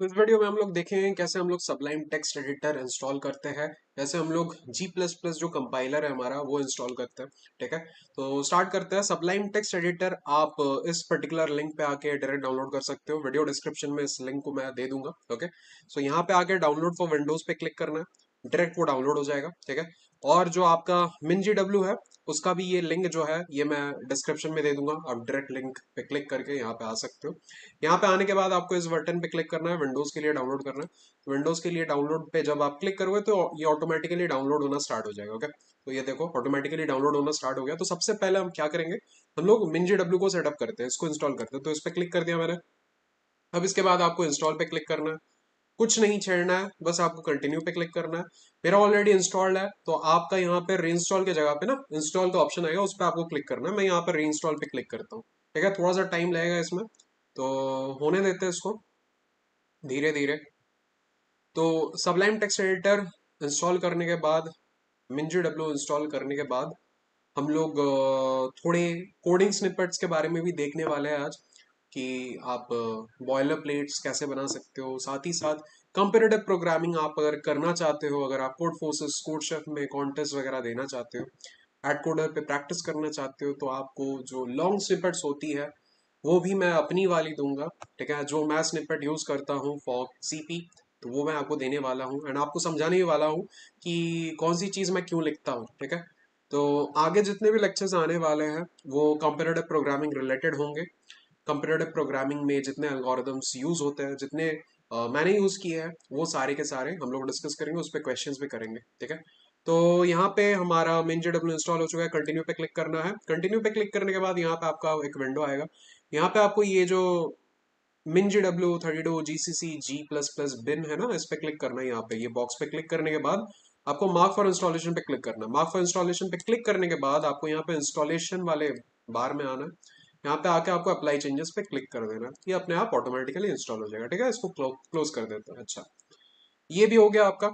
तो इस वीडियो में हम लोग देखेंगे कैसे हम लोग सबलाइम टेक्स्ट एडिटर इंस्टॉल करते हैं। कैसे हम लोग जी प्लस प्लस जो कंपाइलर है हमारा वो इंस्टॉल करते हैं। ठीक है, तो स्टार्ट करते हैं। सबलाइम टेक्स्ट एडिटर आप इस पर्टिकुलर लिंक पे आके डायरेक्ट डाउनलोड कर सकते हो। वीडियो डिस्क्रिप्शन में इस लिंक को मैं दे दूंगा। ओके, सो यहाँ पे आके डाउनलोड फॉर विंडोज पे क्लिक करना है, डायरेक्ट वो डाउनलोड हो जाएगा। ठीक है, और जो आपका MinGW है उसका भी ये लिंक जो है ये मैं डिस्क्रिप्शन में दे दूंगा। आप डायरेक्ट लिंक पे क्लिक करके यहाँ पे आ सकते हो। यहाँ पे आने के बाद आपको इस बटन पे क्लिक करना है, विंडोज के लिए डाउनलोड करना है। विंडोज के लिए डाउनलोड पे जब आप क्लिक करोगे तो ये ऑटोमेटिकली डाउनलोड होना स्टार्ट हो जाएगा। ओके, तो ये देखो ऑटोमेटिकली डाउनलोड होना स्टार्ट हो गया। तो सबसे पहले हम क्या करेंगे, हम लोग MinGW को सेटअप करते हैं, इसको इंस्टॉल करते हैं। तो इस पे क्लिक कर दिया मैंने। अब इसके बाद आपको इंस्टॉल पे क्लिक करना है, कुछ नहीं छेड़ना है, बस आपको कंटिन्यू पे क्लिक करना है। मेरा ऑलरेडी इंस्टॉल्ड है तो आपका यहाँ पे रीइंस्टॉल की जगह पे ना इंस्टॉल का ऑप्शन आएगा, उस पर आपको क्लिक करना है। मैं यहाँ पे रीइंस्टॉल पे क्लिक करता हूँ। ठीक है, थोड़ा सा टाइम लगेगा इसमें, तो होने देते हैं इसको धीरे धीरे। तो सबलाइम टेक्स्ट एडिटर इंस्टॉल करने के बाद, MinGW इंस्टॉल करने के बाद हम लोग थोड़े कोडिंग स्निपेट्स के बारे में भी देखने वाले हैं आज, कि आप बॉयलर प्लेट्स कैसे बना सकते हो। साथ ही साथ कंपेरेटिव प्रोग्रामिंग आप अगर करना चाहते हो, अगर आप कोड फोर्सेस कोड शेफ में कॉन्टेस्ट वगैरह देना चाहते हो, एड कोडर पे प्रैक्टिस करना चाहते हो, तो आपको जो लॉन्ग स्निपेट्स होती है वो भी मैं अपनी वाली दूंगा। ठीक है, जो मैं स्निपेट यूज करता हूँ फॉर CP, तो वो मैं आपको देने वाला हूँ एंड आपको समझाने ही वाला हूँ कि कौन सी चीज़ मैं क्यों लिखता हूँ। ठीक है, तो आगे जितने भी लेक्चर्स आने वाले हैं वो कंपेरेटिव प्रोग्रामिंग रिलेटेड होंगे। कंपेरेटिव प्रोग्रामिंग में जितने एल्गोरिदम्स यूज होते हैं, जितने मैंने यूज किए हैं, वो सारे के सारे हम लोग डिस्कस करेंगे, उस पर क्वेश्चंस भी करेंगे। ठीक है, तो यहाँ पे हमारा MinGW इंस्टॉल हो चुका है। कंटिन्यू पे क्लिक करना है। कंटिन्यू पे क्लिक करने के बाद यहाँ पे आपका एक विंडो आएगा। यहाँ पे आपको ये जो MinGW 32 GCC G++ bin है ना, इस पे क्लिक करना है। यहाँ पे ये बॉक्स पे क्लिक करने के बाद आपको मार्क फॉर इंस्टॉलेशन पे क्लिक करना है। मार्क फॉर इंस्टॉलेशन पे क्लिक करने के बाद आपको यहाँ पे इंस्टॉलेशन वाले बार में आना है। यहाँ पे आके आपको अप्लाई चेंजेस पे क्लिक कर देना है, ये अपने आप ऑटोमेटिकली इंस्टॉल हो जाएगा। ठीक है, इसको क्लोज कर देते हैं। अच्छा, ये भी हो गया आपका,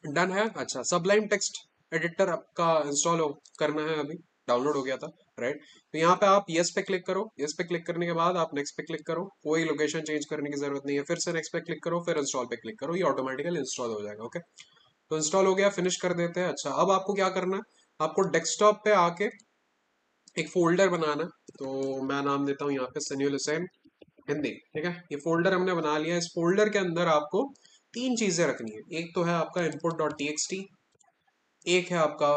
डन है। अच्छा, सबलाइम टेक्स्ट एडिटर आपका इंस्टॉल हो करना है, अभी डाउनलोड हो गया था, राइट। तो यहाँ पे आप यस पे क्लिक करो। यस पे क्लिक करने के बाद आप नेक्स्ट पे क्लिक करो। कोई लोकेशन चेंज करने की जरूरत नहीं है। फिर से नेक्स्ट पे क्लिक करो, फिर इंस्टॉल पे क्लिक करो, ये ऑटोमेटिकली इंस्टॉल हो जाएगा। ओके, तो इंस्टॉल हो गया, फिनिश कर देते हैं। अच्छा, अब आपको क्या करना है, आपको डेस्कटॉप पे आके एक फोल्डर बनाना है। तो मैं नाम देता हूँ यहाँ पे सनीउल हुसैन हिंदी। ठीक है, ये फोल्डर हमने बना लिया। इस फोल्डर के अंदर आपको तीन चीजें रखनी है। एक तो है आपका input.txt, एक है आपका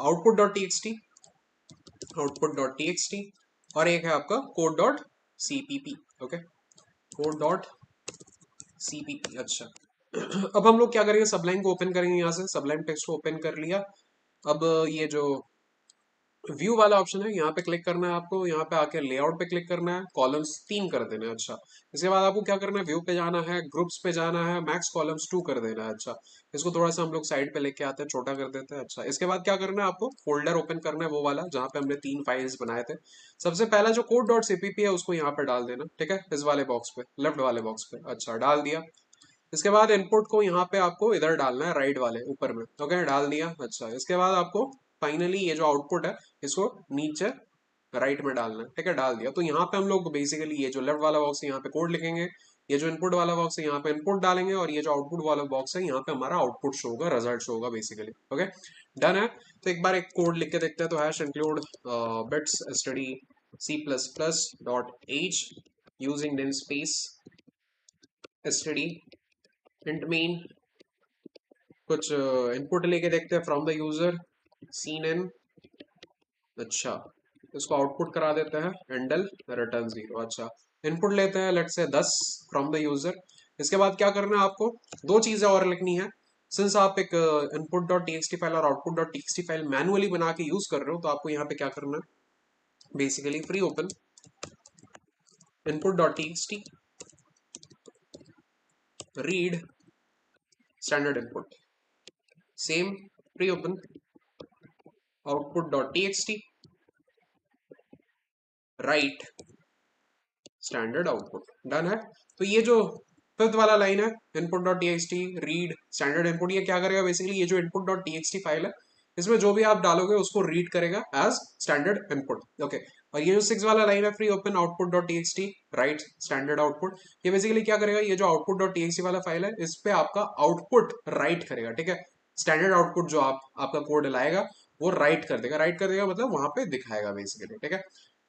output.txt, output.txt, और एक है आपका code.cpp। Okay, code.cpp। अच्छा, अब हम लोग क्या करेंगे, सबलाइन को ओपन करेंगे। यहाँ से सबलाइन टेक्स्ट को ओपन कर लिया। अब ये जो व्यू वाला ऑप्शन है यहाँ पे क्लिक करना है आपको। यहाँ पे आके लेआउट पे क्लिक करना है, कॉलम्स 3 कर देना है। अच्छा, इसके बाद आपको क्या करना है, व्यू पे जाना है, ग्रुप्स पे जाना है, मैक्स कॉलम्स 2 कर देना है। अच्छा, इसको थोड़ा सा हम लोग साइड पे लेके आते हैं, छोटा कर देते हैं। अच्छा, इसके बाद क्या करना है, आपको फोल्डर ओपन करना है, वो वाला जहाँ पे हमने 3 फाइल्स बनाए थे। सबसे पहला जो code.cpp है उसको यहाँ पे डाल देना। ठीक है, इस वाले बॉक्स पे, लेफ्ट वाले बॉक्स पे। अच्छा, डाल दिया। इसके बाद इनपुट को यहाँ पे आपको इधर डालना है, राइट वाले ऊपर में। ओके, डाल दिया। अच्छा, इसके बाद आपको फाइनली ये जो आउटपुट है इसको नीचे राइट में डालना है। ठीक है, डाल दिया। तो यहाँ पे हम लोग बेसिकली ये जो लेफ्ट वाला बॉक्स है यहाँ पे कोड लिखेंगे, ये जो इनपुट वाला बॉक्स है यहाँ पे इनपुट डालेंगे, और ये जो आउटपुट वाला बॉक्स है यहाँ पे हमारा आउटपुट शो होगा, रिजल्ट शो होगा बेसिकली। ओके, डन है। तो एक बार एक कोड लिख के देखते हैं। तो hash include bits std c++.h using namespace std int main। कुछ इनपुट लेके देखते हैं from the user, seen in. अच्छा, इसको आउटपुट करा देते हैं, एंडल रिटर्न 0। अच्छा, इनपुट लेते हैं let's say 10 from the user. इसके बाद क्या करना है, आपको दो चीजें और लिखनी है। सिंस आप एक input.txt फाइल और output.txt फाइल मैनुअली बना के यूज कर रहे हो, तो आपको यहाँ पे क्या करना है, basically free open input.txt read standard input, same free open output.txt right standard output. Done है। तो ये जो फिफ्थ वाला लाइन है, input dot TXT read standard input, ये क्या करेगा बेसिकली, ये जो इनपुट डॉट टीएक्सटी फाइल है इसमें जो भी आप डालोगे उसको रीड करेगा एज स्टैंडर्ड इनपुट। ओके, और ये जो 6 वाला लाइन है, free open output dot TXT right standard output, ये बेसिकली क्या करेगा, ये जो आउटपुट डॉट टीएक्सटी वाला फाइल है इस पे आपका आउटपुट राइट करेगा, ठीक है। स्टैंडर्ड आउटपुट जो आपका कोड लाएगा वो राइट कर देगा, राइट कर देगा मतलब वहां पे दिखाएगा बेसिकली, ठीक है।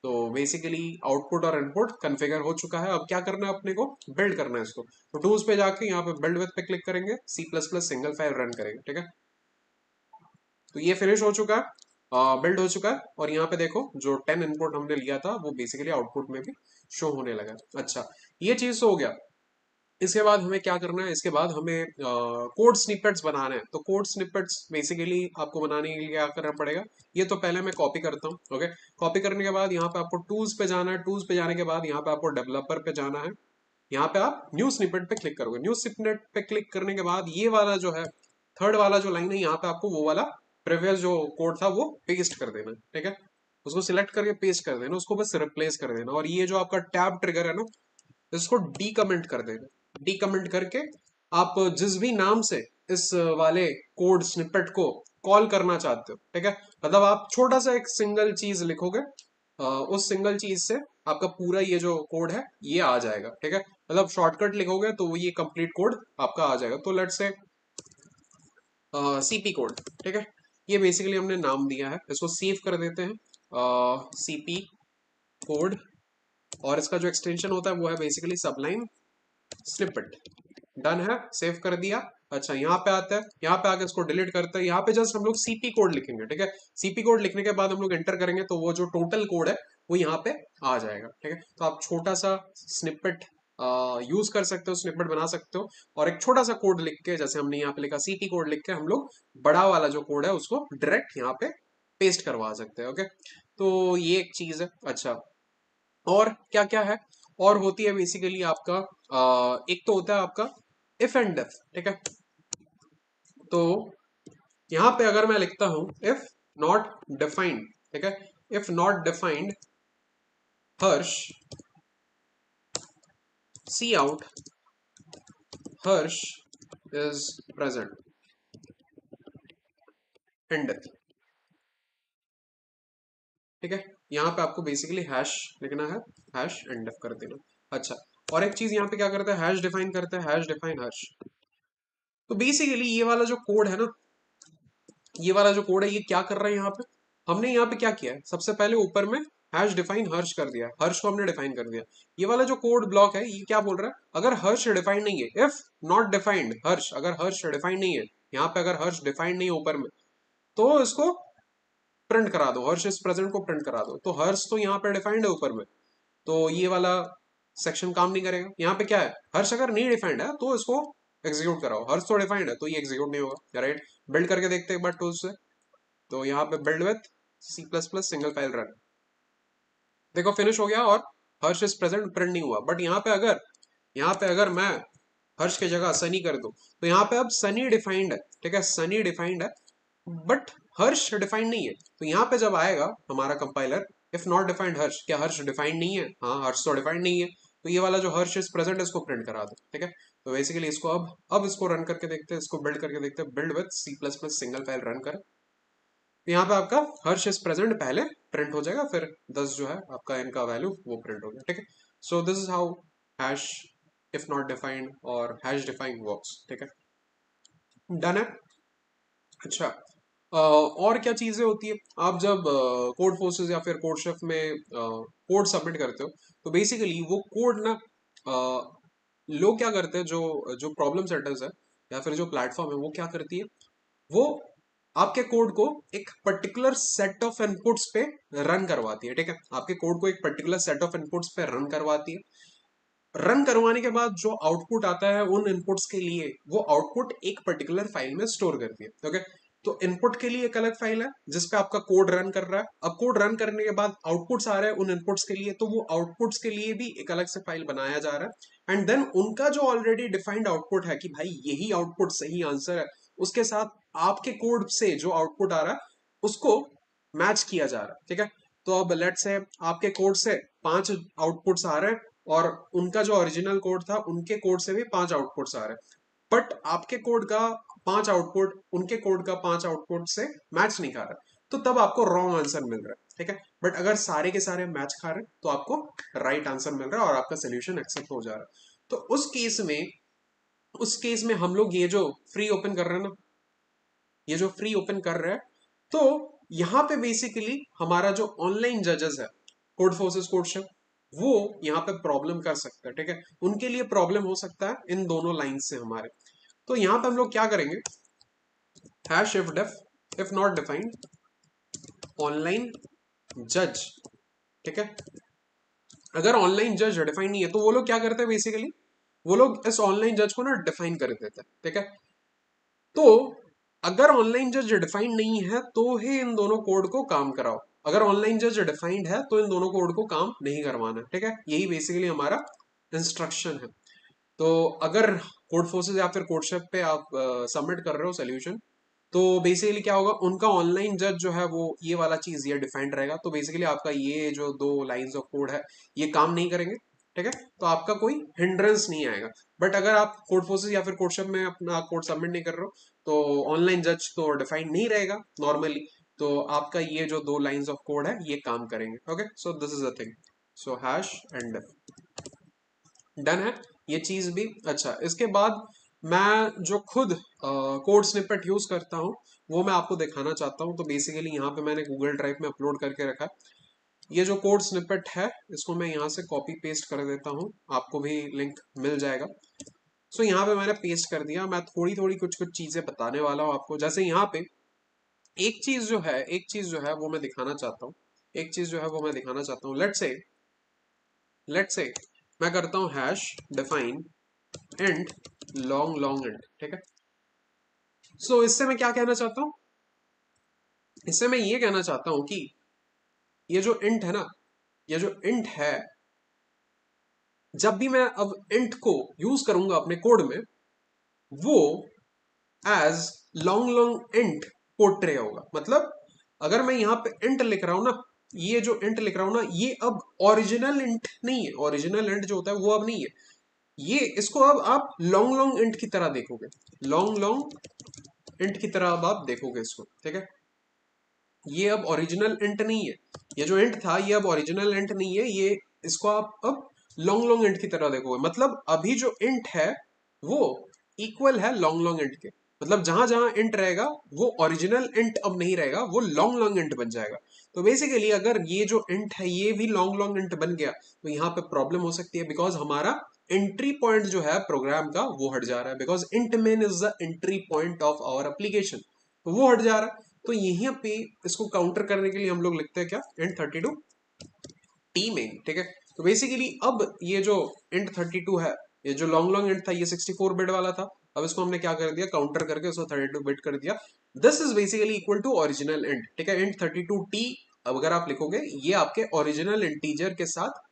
तो बेसिकली आउटपुट और इनपुट कन्फिगर हो चुका है। अब क्या करना है, अपने को बिल्ड करना है इसको। तो टूल्स पे जाके यहाँ पे बिल्ड विद पे क्लिक करेंगे, C plus plus single file run करेंगे, ठीक है। तो ये फिनिश हो चुका है, बिल्ड हो चुका है। और यहाँ पे देखो जो 10 इनपुट हमने लिया था वो बेसिकली आउटपुट में भी शो होने लगा। अच्छा, ये चीज तो हो गया। इसके बाद हमें क्या करना है, इसके बाद हमें कोड स्निपेट्स बनाना है। तो कोड स्निपेट्स बेसिकली आपको बनाने के लिए क्या करना पड़ेगा, ये तो पहले मैं कॉपी करता हूँ, ओके। कॉपी करने के बाद यहाँ पे आपको टूल्स पे जाना है, टूल्स पे जाने के बाद यहाँ पे आपको डेवलपर पे जाना है। यहाँ पे आप न्यू स्निपेट पे क्लिक करोगे, न्यू स्निपेट पे क्लिक करने के बाद ये वाला जो है थर्ड वाला जो लाइन है, यहाँ पे आपको वो वाला प्रीवियस जो कोड था वो पेस्ट कर देना, ठीक है। उसको सिलेक्ट करके पेस्ट कर देना, उसको बस रिप्लेस कर देना। और ये जो आपका टैब ट्रिगर है ना, इसको डीकमेंट कर देना। डीकमेंट करके आप जिस भी नाम से इस वाले कोड स्निपेट को कॉल करना चाहते हो, ठीक है, मतलब आप छोटा सा एक सिंगल चीज लिखोगे, उस सिंगल चीज से आपका पूरा ये जो कोड है ये आ जाएगा, ठीक है। मतलब शॉर्टकट लिखोगे तो वो ये कंप्लीट कोड आपका आ जाएगा। तो लेट्स से सीपी कोड, ठीक है। ये बेसिकली हमने नाम दिया है, इसको सेव कर देते हैं, सीपी कोड। और इसका जो एक्सटेंशन होता है वो है बेसिकली सबलाइन स्निपेट। डन है, सेव कर दिया। अच्छा, यहाँ पे आता है, यहाँ पे आके इसको डिलीट करते हैं। यहाँ पे जस्ट हम लोग सीपी कोड लिखेंगे, ठीक है। सीपी कोड लिखने के बाद हम लोग एंटर करेंगे तो वो जो टोटल कोड है वो यहाँ पे आ जाएगा, ठीक है। तो आप छोटा सा स्निपेट यूज कर सकते हो, स्निपेट बना सकते हो। और एक छोटा सा कोड लिख के, जैसे हमने यहाँ पे लिखा सीपी कोड लिख के, हम लोग बड़ा वाला जो कोड है उसको डायरेक्ट यहाँ पे पेस्ट करवा सकते हैं, ओके। तो ये एक चीज है। अच्छा, और क्या क्या है, और होती है बेसिकली आपका एक तो होता है आपका इफ एंड इफ, ठीक है। तो यहां पे अगर मैं लिखता हूं इफ नॉट डिफाइंड, ठीक है, if not defined Harsh cout Harsh is present and if, ठीक है। यहां पे आपको बेसिकली हैश लिखना है, हैश एंड इफ कर देना। अच्छा, और एक चीज यहाँ पे क्या करते हैं, हैश डिफाइन करते हैं, हैश डिफाइन हर्ष। तो बेसिकली ये वाला जो कोड है ना, ये वाला जो कोड है ये क्या कर रहा है, यहाँ पे हमने यहाँ पे क्या किया है, सबसे पहले ऊपर में हैश डिफाइन हर्ष कर दिया, हर्ष को हमने डिफाइन कर दिया। ये वाला जो कोड ब्लॉक है ये क्या बोल रहा है, अगर हर्ष डिफाइंड नहीं है, इफ नॉट डिफाइंड हर्ष, अगर हर्ष डिफाइंड नहीं है, यहाँ पे अगर हर्ष डिफाइंड नहीं है ऊपर में, तो इसको प्रिंट करा दो, हर्ष इज प्रेजेंट को प्रिंट करा दो। तो हर्ष तो यहाँ पे डिफाइंड है ऊपर में, तो ये वाला सेक्शन काम नहीं करेगा। यहाँ पे क्या है, हर्ष अगर नहीं डिफाइंड है तो इसको एग्जीक्यूट कराओ, हर्ष तो डिफाइंड है तो ये एग्जीक्यूट नहीं होगा, राइट। बिल्ड करके देखते हैं एक बार टूल्स से। तो यहाँ पे build with C plus plus single file run, देखो फिनिश हो गया और हर्ष इज प्रेजेंट प्रिंट नहीं हुआ। बट यहाँ पे अगर मैं हर्ष की जगह सनी कर दूं, तो यहाँ पे अब सनी डिफाइंड है, ठीक है, सनी डिफाइंड है, बट हर्ष डिफाइंड नहीं है। तो यहाँ पे जब आएगा हमारा कंपाइलर इफ नॉट डिफाइंड हर्ष, क्या हर्ष डिफाइंड नहीं है, हाँ हर्ष तो डिफाइंड नहीं है, तो ये वाला जो हर्ष इज प्रेजेंट इसको प्रिंट करा दो, ठीक है। तो बेसिकली इसको अब इसको रन करके देखते हैं, इसको बिल्ड करके देखते हैं, build with C plus plus single file run कर। तो यहाँ पे आपका हर्ष इज प्रेजेंट पहले प्रिंट हो जाएगा, फिर 10 जो है आपका इनका वैल्यू वो प्रिंट हो गया, ठीक है। So this is how hash if not defined और हैश डिफाइंड वर्क्स, ठीक है। डन है। अच्छा, और क्या चीजें होती है, आप जब कोड फोर्सेस या फिर कोड शेफ में कोड सबमिट करते हो, तो बेसिकली वो कोड ना, लोग क्या करते हैं, जो जो प्रॉब्लम सेटर्स है या फिर जो प्लेटफॉर्म है वो क्या करती है, वो आपके कोड को एक पर्टिकुलर सेट ऑफ इनपुट्स पे रन करवाती है, ठीक है। आपके कोड को एक पर्टिकुलर सेट ऑफ इनपुट्स पे रन करवाती है। रन करवाने के बाद जो आउटपुट आता है उन इनपुट्स के लिए, वो आउटपुट एक पर्टिकुलर फाइल में स्टोर करती है, ओके। तो इनपुट के लिए एक अलग फाइल है जिसपे आपका कोड रन कर रहा है। अब कोड रन करने के बाद आउटपुट्स आ रहे हैं उन इनपुट्स के लिए, तो वो आउटपुट्स के लिए भी एक अलग से फाइल बनाया जा रहा है। एंड देन उनका जो ऑलरेडी डिफाइंड आउटपुट है कि भाई यही आउटपुट सही आंसर है, उसके साथ आपके कोड से जो आउटपुट आ रहा है उसको मैच किया जा रहा है, ठीक है। तो अब लेट्स से आपके कोड से 5 आउटपुट्स आ रहे हैं और उनका जो ओरिजिनल कोड था उनके कोड से भी 5 आउटपुट्स आ रहे हैं, बट आपके कोड का 5 आउटपुट उनके कोड का 5 आउटपुट से मैच नहीं कर रहा, तो तब आपको रॉन्ग आंसर मिल रहा है। ठीक है। बट अगर सारे के सारे मैच खा रहे हैं तो आपको राइट आंसर मिल रहा है और आपका सोल्यूशन एक्सेप्ट हो जा रहा है। तो उस केस में हम लोग ये जो फ्री ओपन कर रहे हैं ना, ये जो फ्री ओपन कर रहे हैं, तो यहाँ पे बेसिकली हमारा जो ऑनलाइन जजेस है, कोड फोर्सेस कोडशेफ, वो यहाँ पे प्रॉब्लम कर सकता है, ठीक है। उनके लिए प्रॉब्लम हो सकता है इन दोनों लाइन से हमारे। तो यहाँ पे हम लोग क्या करेंगे, hash if not defined online जज, ठीक है। अगर ऑनलाइन जज डिफाइन नहीं है तो वो लोग क्या करते हैं बेसिकली, वो लोग इस ऑनलाइन जज को ना डिफाइन कर देते हैं, ठीक है। तो अगर ऑनलाइन जज डिफाइंड नहीं है तो ही इन दोनों कोड को काम कराओ, अगर ऑनलाइन जज डिफाइंड है तो इन दोनों कोड को काम नहीं करवाना, ठीक है। यही बेसिकली हमारा इंस्ट्रक्शन है। तो अगर कोड फोर्सेस या फिर कोडशेफ पे आप सबमिट कर रहे हो सोल्यूशन, तो बेसिकली क्या होगा, उनका ऑनलाइन जज जो है वो ये वाला चीज ये डिफाइंड रहेगा, तो बेसिकली आपका ये जो दो लाइंस ऑफ कोड है ये काम नहीं करेंगे, ठीक है। तो आपका कोई हिंड्रेंस नहीं आएगा। बट अगर आप कोड फोर्सेस या फिर कोडशेफ में अपना कोड सबमिट नहीं कर रहे हो तो ऑनलाइन जज तो डिफाइंड नहीं रहेगा नॉर्मली, तो आपका ये जो दो लाइंस ऑफ कोड है ये काम करेंगे। Okay, so this is the thing. So hash and done है ये चीज भी। अच्छा, इसके बाद मैं जो खुद कोड स्निपेट यूज करता हूँ वो मैं आपको दिखाना चाहता हूँ। तो बेसिकली यहाँ पे मैंने गूगल ड्राइव में अपलोड करके रखा है ये जो कोड स्निपेट है, इसको मैं यहाँ से कॉपी पेस्ट कर देता हूँ, आपको भी लिंक मिल जाएगा। सो यहाँ पे मैंने पेस्ट कर दिया। मैं थोड़ी थोड़ी कुछ कुछ चीजें बताने वाला हूँ आपको। जैसे यहाँ पे एक चीज जो है वो मैं दिखाना चाहता हूँ, एक चीज जो है वो मैं दिखाना चाहता हूँ। लेट्स से मैं करता हूँ hash define int long long int, ठीक है। सो इससे मैं क्या कहना चाहता हूँ, इससे मैं ये कहना चाहता हूँ कि ये जो इंट है ना, ये जो इंट है, जब भी मैं अब इंट को यूज करूंगा अपने कोड में, वो एज लॉन्ग लॉन्ग इंट पोर्ट्रे होगा। मतलब अगर मैं यहाँ पे इंट लिख रहा हूं ना, ये जो इंट लिख रहा हूं ना, ये अब ओरिजिनल इंट नहीं है। ओरिजिनल इंट जो होता है वो अब नहीं है, ये इसको अब आप लॉन्ग लॉन्ग इंट की तरह देखोगे, लॉन्ग लॉन्ग इंट की तरह अब आप देखोगे इसको, ठीक है। ये अब ओरिजिनल इंट नहीं है, ये जो इंट था ये अब ओरिजिनल इंट नहीं है, ये इसको आप अब लॉन्ग लॉन्ग इंट की तरह देखोगे। मतलब अभी जो इंट है वो इक्वल है लॉन्ग लॉन्ग इंट के। मतलब जहां जहां इंट रहेगा वो ओरिजिनल इंट अब नहीं रहेगा, वो लॉन्ग लॉन्ग इंट बन जाएगा। तो बेसिकली अगर ये जो इंट है ये भी लॉन्ग लॉन्ग इंट बन गया तो यहाँ पे प्रॉब्लम हो सकती है, बिकॉज हमारा एंट्री पॉइंट जो है प्रोग्राम का वो हट जा रहा है। Because int main is the entry point of our application, तो वो हट जा रहा है। तो यहीं पे इसको काउंटर करने के लिए हम लोग लिखते हैं क्या, इंट 32 टी मेन, ठीक है। तो बेसिकली अब ये जो इंट 32 है, ये जो लॉन्ग लॉन्ग इंट था ये 64 बिट वाला था, अब इसको हमने क्या कर दिया, काउंटर करके उसको 32 बिट कर दिया। This is basically equal to original int, ठीक है। इंट 32 टी अब अगर आप लिखोगे ये आपके ओरिजिनल इंटीजर के साथ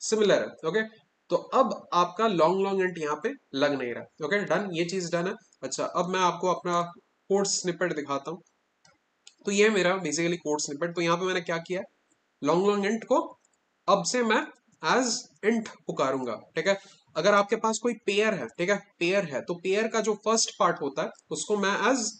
सिमिलर है, ओके। तो अब आपका लॉन्ग लॉन्ग इंट यहाँ पे लग नहीं रहा, ओके डन, ये चीज डन है। अच्छा, अब मैं आपको अपना कोड स्निपेट दिखाता हूँ। तो ये मेरा बेसिकली कोड स्निपेट। तो यहाँ पे मैंने क्या किया, लॉन्ग लॉन्ग इंट को अब से मैं एज इंट पुकारूंगा, ठीक है। अगर आपके पास कोई पेयर है, ठीक है, पेयर है, तो पेयर का जो फर्स्ट पार्ट होता है उसको मैं एज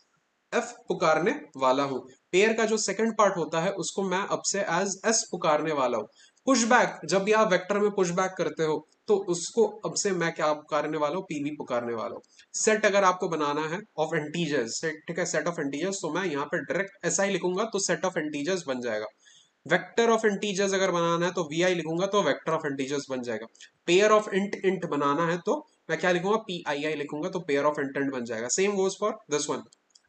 एफ पुकारने वाला हूं। पेयर का जो सेकंड पार्ट होता है उसको मैं अब से एज एस पुकारने वाला हूं। पुशबैक, जब भी आप वेक्टर में पुशबैक करते हो तो उसको अब से मैं क्या पुकारने वाला हूँ, पीवी पुकारने वाला हूँ। सेट अगर आपको बनाना है ऑफ इंटीजर्स, ठीक है, सेट ऑफ इंटीजर्स, तो मैं यहाँ पे डायरेक्ट ऐसा ही लिखूंगा तो सेट ऑफ इंटीजर्स बन जाएगा। वेक्टर ऑफ इंटीजर्स अगर बनाना है तो वी आई लिखूंगा तो वेक्टर ऑफ इंटीजर्स बन जाएगा। पेयर ऑफ इंट इंट बनाना है तो मैं क्या लिखूंगा, पी आई आई लिखूंगा तो पेयर ऑफ इंट इंट बन जाएगा। Same goes for this one,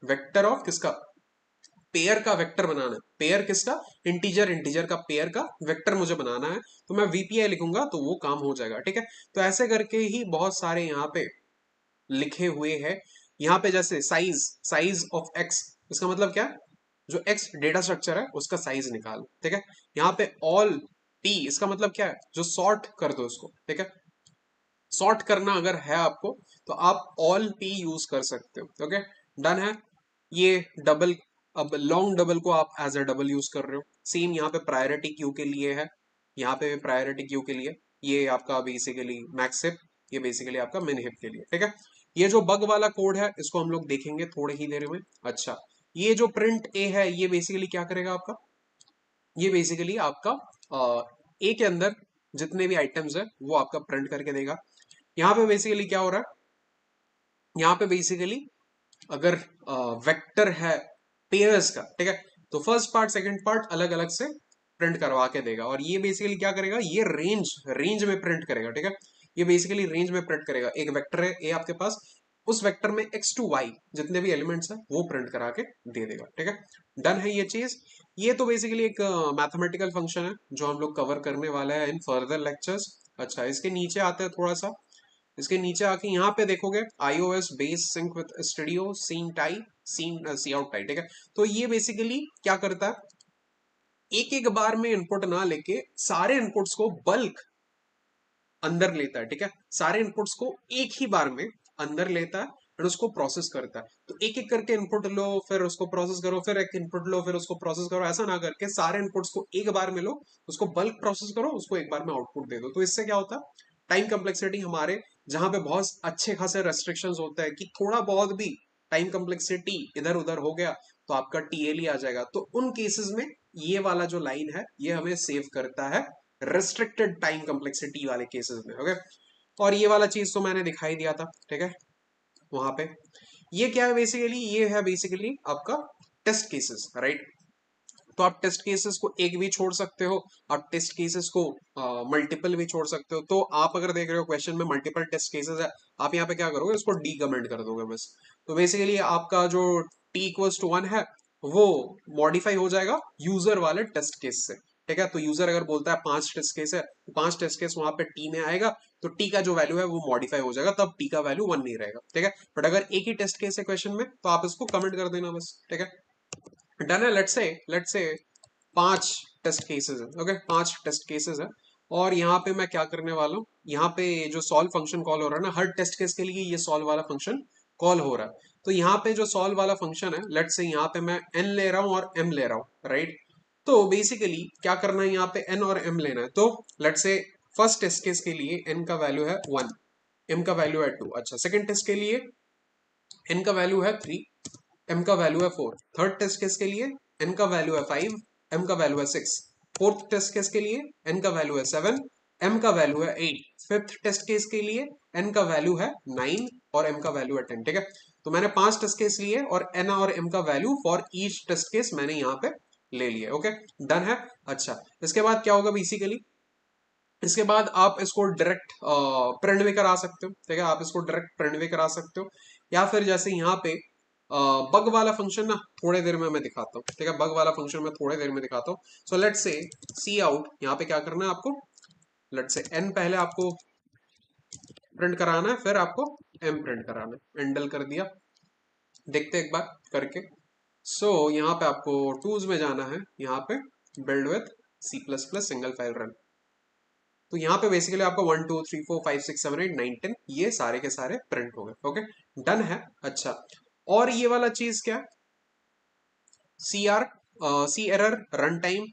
vector of किसका, पेयर का वेक्टर बनाना है, पेयर किसका, इंटीजर, इंटीजर का पेयर का वेक्टर मुझे बनाना है तो मैं वीपीआई लिखूंगा तो वो काम हो जाएगा, ठीक है। तो ऐसे करके ही बहुत सारे यहाँ पे लिखे हुए हैं। यहाँ पे जैसे साइज, साइज ऑफ एक्स, इसका मतलब क्या है, जो एक्स डेटा स्ट्रक्चर है उसका साइज निकाल, ठीक है। यहाँ पे ऑल पी, इसका मतलब क्या है, जो सॉर्ट कर दो उसको, ठीक है। सॉर्ट करना अगर है आपको तो आप ऑल पी यूज कर सकते हो, ओके डन है। ये डबल, अब लॉन्ग डबल को आप एज अ डबल यूज कर रहे हो। सेम यहाँ पे प्रायोरिटी क्यू के लिए है, यहाँ पे प्रायोरिटी क्यू के लिए, ये आपका बेसिकली मैक्स हिप, ये बेसिकली आपका मिन हिप के लिए, ठीक है। ये जो बग वाला कोड है इसको हम लोग देखेंगे थोड़ी ही देर में। अच्छा, ये जो प्रिंट ए है ये बेसिकली क्या करेगा आपका, ये बेसिकली आपका ए के अंदर जितने भी आइटम्स है वो आपका प्रिंट करके देगा। यहाँ पे बेसिकली क्या हो रहा है, यहाँ पे बेसिकली अगर वेक्टर है पेयर्स का, ठीक है, तो फर्स्ट पार्ट सेकंड पार्ट अलग अलग से प्रिंट करवा के देगा। और ये बेसिकली क्या करेगा, ये रेंज रेंज में प्रिंट करेगा, ठीक है, ये बेसिकली रेंज में प्रिंट करेगा। एक वेक्टर है ए आपके पास, उस वेक्टर में एक्स टू वाई जितने भी एलिमेंट्स है वो प्रिंट करा के दे देगा, ठीक है। डन है ये चीज। ये तो बेसिकली एक मैथमेटिकल फंक्शन है जो हम लोग कवर करने वाले हैं इन फर्दर लेक्चर्स। अच्छा, इसके नीचे आते हैं थोड़ा सा, इसके नीचे आके यहाँ पे देखोगे iOS base sync with studio cin tie cin cout tie, ठीक है। तो ये बेसिकली क्या करता है, एक एक बार में इनपुट ना लेके सारे इनपुट्स को बल्क अंदर लेता है, ठीक है, सारे इनपुट्स को एक ही बार में अंदर लेता है और उसको प्रोसेस करता है। तो एक एक करके इनपुट लो, फिर उसको प्रोसेस करो, फिर एक इनपुट लो, फिर उसको प्रोसेस करो, ऐसा ना करके सारे इनपुट्स को एक बार में लो, उसको बल्क प्रोसेस करो, उसको एक बार में आउटपुट दे दो। तो इससे क्या होता है, टाइम कम्प्लेक्सिटी हमारे जहां पे बहुत अच्छे खासे रेस्ट्रिक्शंस होते हैं कि थोड़ा बहुत भी टाइम कम्प्लेक्सिटी इधर उधर हो गया तो आपका टीएल ही आ जाएगा। तो उन केसेस में ये वाला जो लाइन है ये हमें सेव करता है रेस्ट्रिक्टेड टाइम कम्प्लेक्सिटी वाले केसेस में, ओके। और ये वाला चीज तो मैंने दिखाई दिया था, ठीक है, वहां पे। ये क्या है बेसिकली, ये है बेसिकली आपका टेस्ट केसेस, राइट। तो आप टेस्ट केसेस को एक भी छोड़ सकते हो, आप टेस्ट केसेस को मल्टीपल भी छोड़ सकते हो। तो आप अगर देख रहे हो क्वेश्चन में मल्टीपल टेस्ट केसेस है, आप यहाँ पे क्या करोगे, उसको डी कमेंट कर दोगे बस। तो बेसिकली आपका जो टी इक्वल्स टू 1 है वो मॉडिफाई हो जाएगा यूजर वाले टेस्ट केस से, ठीक है। तो यूजर अगर बोलता है 5 टेस्ट केस है, तो 5 टेस्ट केस वहां पे टी में आएगा, तो टी का जो वैल्यू है वो मॉडिफाई हो जाएगा, तब टी का वैल्यू 1 नहीं रहेगा, ठीक है। बट अगर एक ही टेस्ट केस है क्वेश्चन में तो आप इसको कमेंट कर देना बस, ठीक है। डन है। लेट्स से 5 टेस्ट केसेस है, ओके, 5 टेस्ट केसेस है। और यहाँ पे मैं क्या करने वाला हूँ, यहाँ पे जो सॉल्व फंक्शन कॉल हो रहा है ना, हर टेस्ट केस के लिए ये सॉल्व वाला फंक्शन कॉल हो रहा है। तो यहाँ पे जो सॉल्व वाला फंक्शन है, लेट्स से यहाँ पे मैं n ले रहा हूँ और m ले रहा हूँ, राइट। तो बेसिकली क्या करना है, यहाँ पे n और m लेना है। तो let's say first test case के लिए n का वैल्यू है 1, m का वैल्यू है 2। अच्छा, सेकंड टेस्ट के लिए n का वैल्यू है 3, m का वैल्यू है 4। थर्ड टेस्ट केस के लिए n का वैल्यू है 5, m का वैल्यू है 6। फोर्थ टेस्ट केस के लिए n का वैल्यू है 7, m का वैल्यू है 8। फिफ्थ टेस्ट केस के लिए n का वैल्यू है 9 और m का वैल्यू है 10, ठीक है। तो मैंने 5 टेस्ट केस लिए और n और m का value for each test case मैंने यहाँ पे ले लिया, ओके। डन है। अच्छा, इसके बाद क्या होगा बेसिकली, इसके बाद आप इसको डायरेक्ट प्रिंट भी करा सकते हो, ठीक है, आप इसको डायरेक्ट प्रिंट भी करा सकते हो। या फिर जैसे यहाँ पे बग वाला फंक्शन ना थोड़े देर में मैं दिखाता हूँ, ठीक है, बग वाला फंक्शन मैं थोड़े देर में दिखाता हूँ। So let's say C out, यहाँ पे क्या करना है आपको, लेट्स से एन पहले आपको प्रिंट कराना है, फिर आपको एम प्रिंट कराना है। एंडल कर दिया, देखते एक बार करके। सो यहाँ पे आपको टूल्स में जाना है, यहाँ पे build with C plus plus single file run. तो यहाँ पे बेसिकली आपको 1 2 3 4 5 6 7 8 9 10 ये सारे के सारे प्रिंट हो गए, ओके। डन है। अच्छा, और ये वाला चीज क्या, C R C error run time,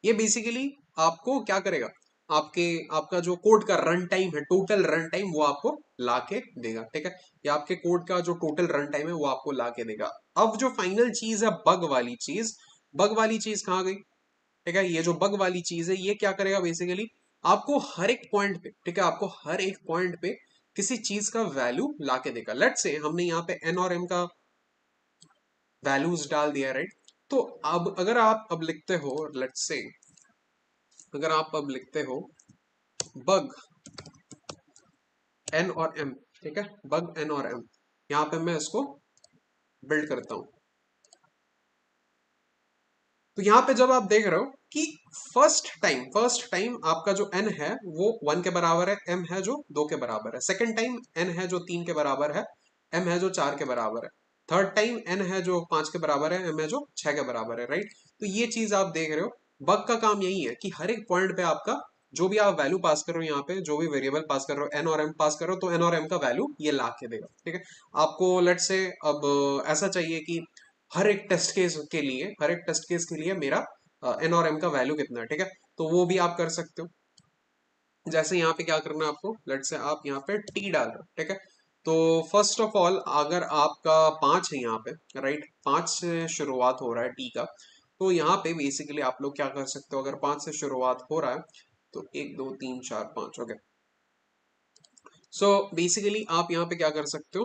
ये बेसिकली आपको क्या करेगा, आपके आपका जो कोड का रन टाइम है, टोटल रन टाइम वो आपको ला के देगा, ठीक है। या आपके कोड का जो टोटल रन टाइम है वो आपको ला के देगा। अब जो फाइनल चीज है बग वाली चीज, बग वाली चीज कहाँ गई, ठीक है। ये जो बग वाली चीज है ये क्या करेगा बेसिकली, आपको हर एक पॉइंट पे, ठीक है, आपको हर एक पॉइंट पे किसी चीज का वैल्यू ला के देगा। लेट्स से हमने यहाँ पे एन और एम का वैल्यूज डाल दिया, राइट। तो अब अगर आप अब लिखते हो, लेट्स से अगर आप अब लिखते हो बग एन और एम, ठीक है, बग एन और एम, यहाँ पे मैं इसको बिल्ड करता हूं। तो यहाँ पे जब आप देख रहे हो कि फर्स्ट टाइम आपका जो n है वो 1 के बराबर है, m है जो 2 के बराबर है। सेकंड टाइम n है जो 3 के बराबर है, m है जो 4 के बराबर है। थर्ड टाइम n है जो 5 के बराबर है, m है जो 6 के बराबर है, राइट। तो ये चीज आप देख रहे हो, बग का काम यही है कि हर एक पॉइंट पे आपका जो भी आप वैल्यू पास कर रहे हो, यहाँ पे जो भी वेरिएबल पास कर रहे हो, n और m पास कर रहे हो, तो n और m का वैल्यू ये ला के देगा, ठीक है। आपको लेट से अब ऐसा चाहिए कि हर एक टेस्ट केस के लिए मेरा एन और एम का वैल्यू कितना है, ठीक है। तो वो भी आप कर सकते हो। जैसे यहाँ पे क्या करना है आपको, लेट से आप यहाँ पे टी डाल रहे हो, ठीक है। तो फर्स्ट ऑफ ऑल अगर आपका 5 है यहाँ पे, राइट, 5 से शुरुआत हो रहा है टी का, तो यहाँ पे बेसिकली आप लोग क्या कर सकते हो, अगर 5 से शुरुआत हो रहा है तो 1 2 3 4 5, ओके। सो बेसिकली आप यहाँ पे क्या कर सकते हो,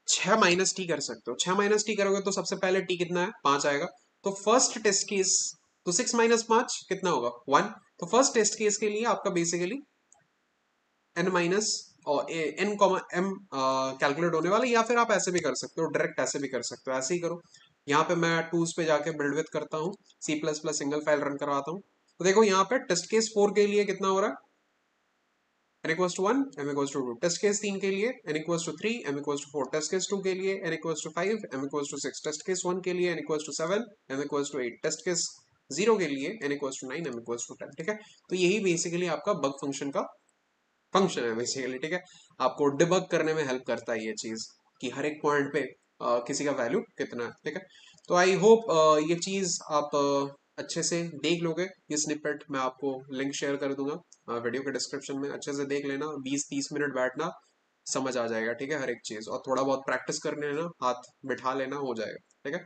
6 - t कर सकते हो। 6 - t करोगे तो सबसे पहले t कितना है, 5 आएगा। तो फर्स्ट टेस्ट केस, तो 6 - 5 कितना होगा, 1। तो फर्स्ट टेस्ट केस के लिए आपका बेसिकली n माइनस और n कॉमा m कैलकुलेट होने वाला है, या फिर आप ऐसे भी कर सकते हो, डायरेक्ट ऐसे भी कर सकते हो, ऐसे ही करो। यहाँ पे मैं टूल्स पे जाके बिल्ड विथ करता हूँ, C++ सिंगल फाइल रन करवाता हूँ। तो देखो यहाँ पे टेस्ट केस 4 के लिए कितना हो रहा है, n equals to 1, m equals to 2। Test case 3 के लिए n equals to 3, m equals to 4। Test case 2 के लिए n equals to 5, m equals to 6। Test case 1 के लिए n equals to 7, m equals to 8। Test case 0 के लिए n equals to 9, m equals to 10। ठीक है, तो यही बेसिकली आपका बग फंक्शन का फंक्शन है बेसिकली। ठीक है, आपको डिबग करने में हेल्प करता है ये चीज, कि हर एक पॉइंट पे किसी का वैल्यू कितना है। ठीक है, तो आई होप ये चीज आप अच्छे से देख लोगे। ये स्निपेट मैं आपको लिंक शेयर कर दूंगा वीडियो के डिस्क्रिप्शन में, अच्छे से देख लेना, 20 30 मिनट बैठना, समझ आ जाएगा। ठीक है, हर एक चीज, और थोड़ा बहुत प्रैक्टिस करने ना, हाथ बिठा लेना, हो जाएगा। ठीक है,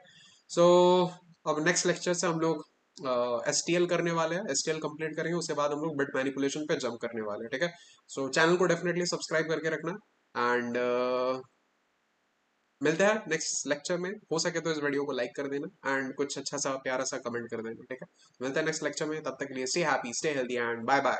सो अब नेक्स्ट लेक्चर से हम लोग STL करने वाले हैं, STL कंप्लीट करेंगे, उसके बाद हम लोग बिट मैनिपुलेशन पे जंप करने वाले हैं। ठीक है, सो चैनल को डेफिनेटली सब्सक्राइब करके रखना, एंड मिलते हैं नेक्स्ट लेक्चर में। हो सके तो इस वीडियो को लाइक कर देना, एंड कुछ अच्छा सा प्यारा सा कमेंट कर देना। ठीक है, मिलते हैं नेक्स्ट लेक्चर में, तब तक के लिए stay happy, stay healthy, and bye bye.